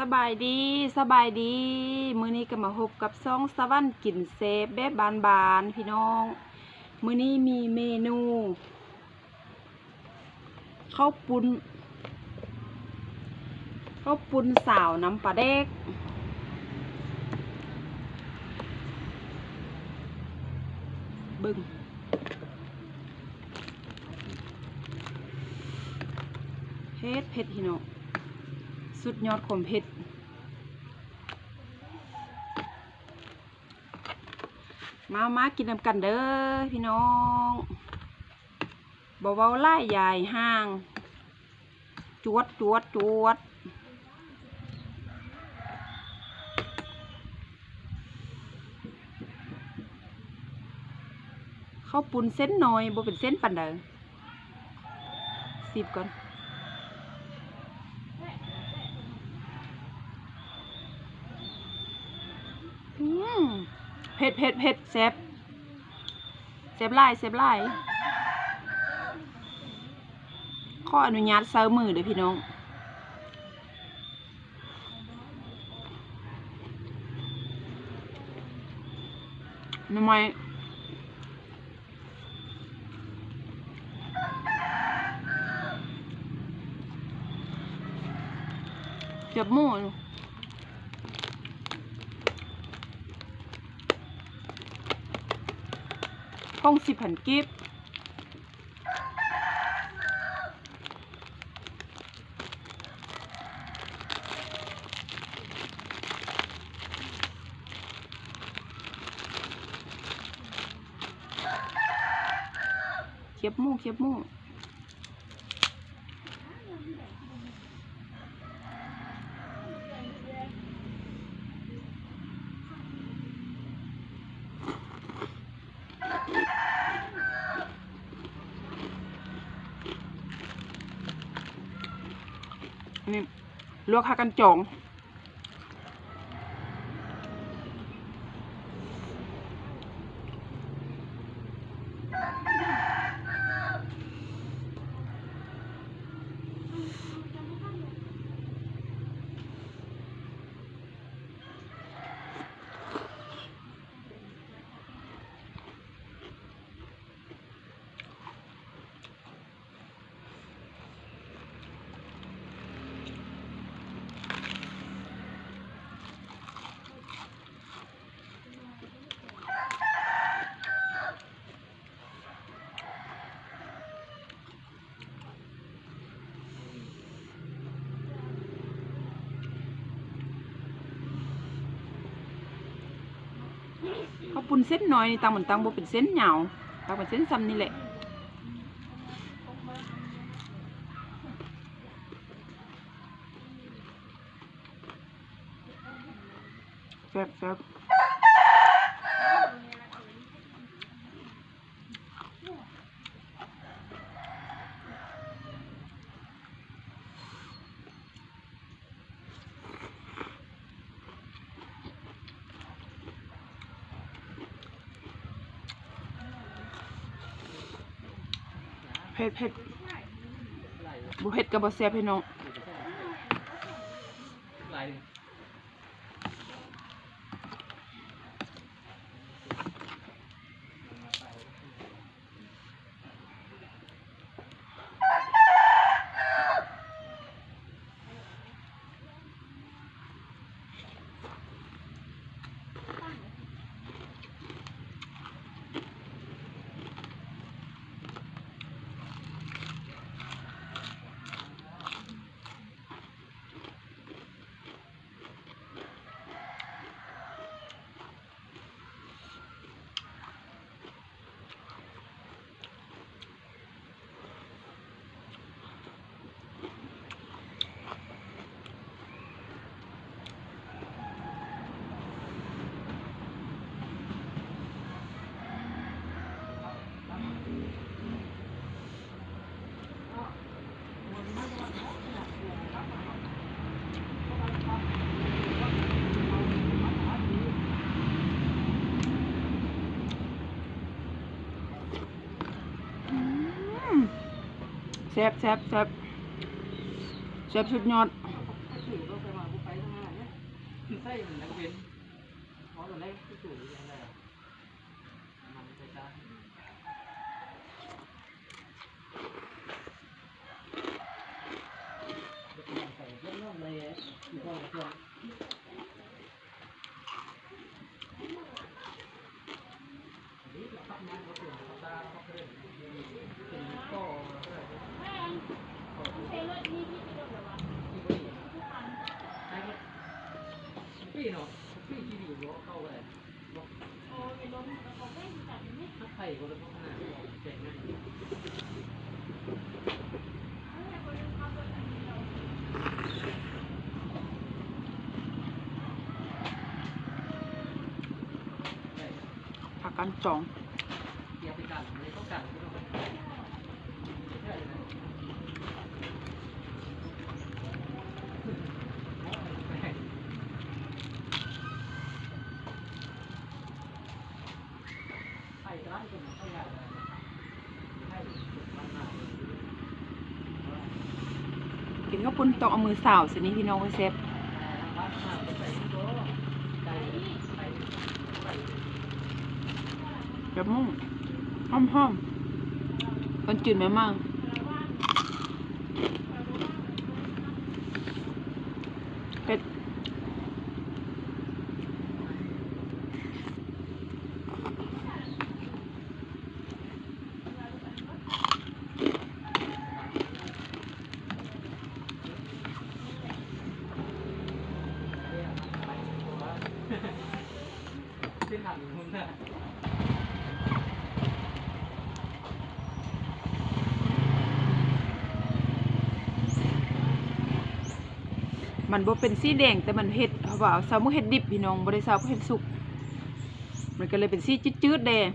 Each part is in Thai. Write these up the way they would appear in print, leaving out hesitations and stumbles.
สบายดีมื้อนี้ก็มาพบกับซ่องสวรรค์กินเซฟแบบบานๆพี่น้องมื้อนี้มีเมนูข้าวปุ้นสาวน้ำปลาแดกเบิ่งเผ็ดพี่น้องสุดยอดความเผ็ดมากินน้ำกันเด้อพี่น้องบ่เว้าไล่ใหญ่ห้างจวดข้าวปุ้นเส้นน้อยบ่เป็นเส้นปานใดสิบก่อนเผ็ดแซ่บหลายขออนุญาตเซอร์มือเด้อพี่น้องทำไมเจ็บหมูห้อง10,000 กิฟเขียบหมูนี่ลวกข้ากันจองข้าวปุ้นเส้นน้อยนี่ตังเหมือนตังบ่เป็นเส้นเหนียวตังเป็นเส้นซ้ำนี่แหละแซ่บเผ็ดบุเผ็ดกับบ่แซ่บพี่น้องแซ่บสุดยอด ช่มันนักเว้นเพราะตอนแรกที่สูงยังไงมันไปจ้าใส่เยอะๆเลยอยู่ตรงเพื่อนนี่เราทำงานเราเปลี่ยนเราตาเราเปลี่ยนเป็นก็ปีเนาะปีที่ดีกว่าเข้าไปถ้าไทยก็จะต้องขนาดเจ๋งนะผักกันจองเดี๋ยวไปกันไม่ต้องกันไม่ต้องใช่ไหมไทยร้านเป็นไทยใหญ่เลยไทยมันหนา กินก็ปุ่นต้องเอามือสาวสินี่พี่น้องไปเซฟแบบมุ่งห้อมมันจืดไหมมั่งเป็ดที่ทำคุณน่ะมันบ่เป็นสีแดงแต่มันเห็ดเขาบอกซาวมุเห็ดดิบพี่น้องบ่ได้ซาวเห็ดสุกมันก็เลยเป็นสีจืดๆแดง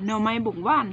หน่อไม้บุกว่าน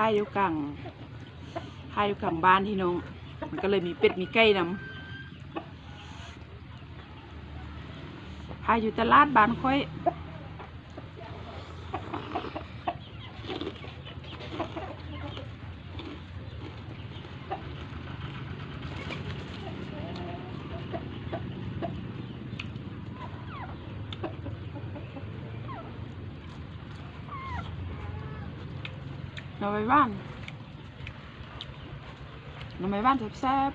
ถ่ายอยู่กลางบ้านพี่น้อง มันก็เลยมีเป็ดมีไก่นำพาอยู่ตลาดบ้านค่อยหน่อไม้บ้านแซ่บ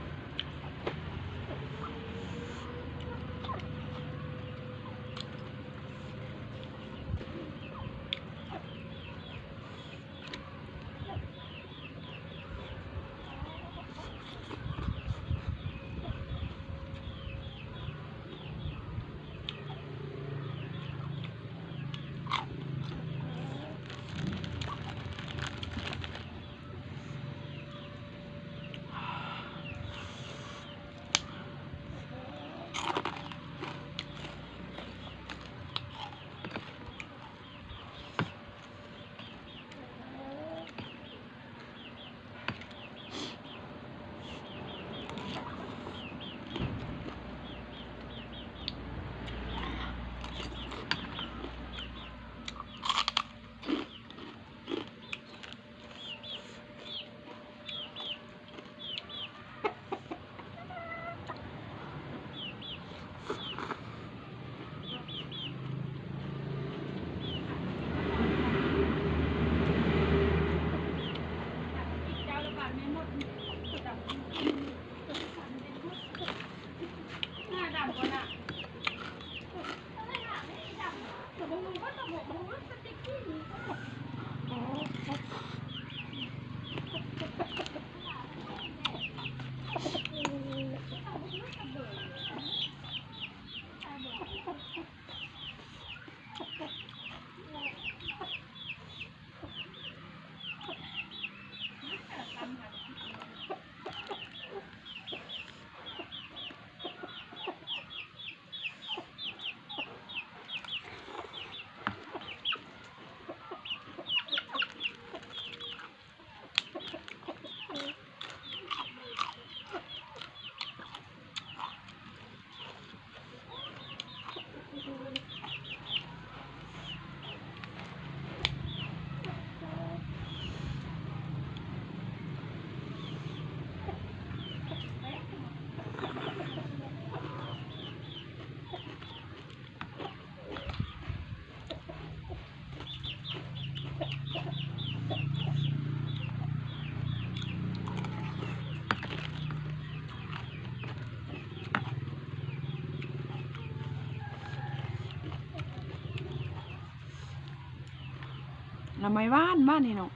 หน่อไม้บ้านนี่เนาะ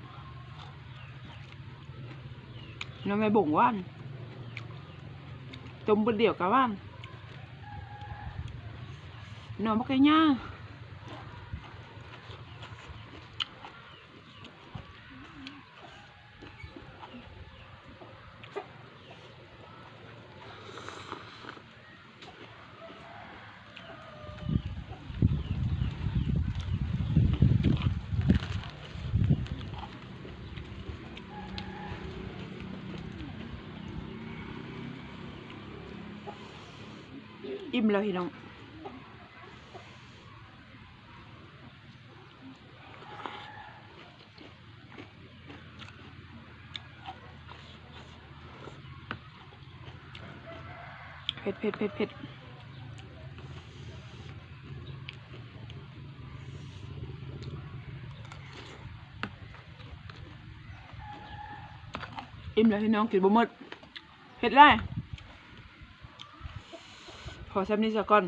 หน่อไม้บ่งว่านต้มบดเดี่ยวกับว่านหน่อมะไก่ย่างอิ่มแล้วพี่น้องเผ็ดอิ่มแล้วพี่น้องกินบ่หมดเผ็ดไรพอแซ่บนี้ซะก่อน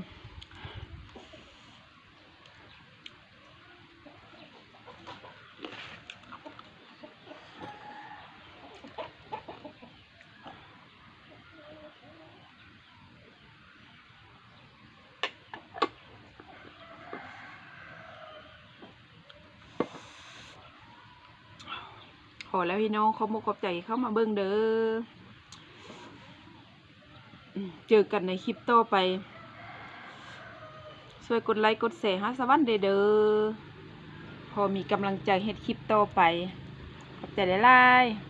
ขอแล้วพี่น้องขอบใจเข้ามาเบิ่งเด้อเจอกันในคลิปต่อไปช่วยกดไลค์กดแชร์ให้สวัสดีเด้อพอมีกำลังใจเฮ็ดคลิปต่อไปขอบใจหลายๆ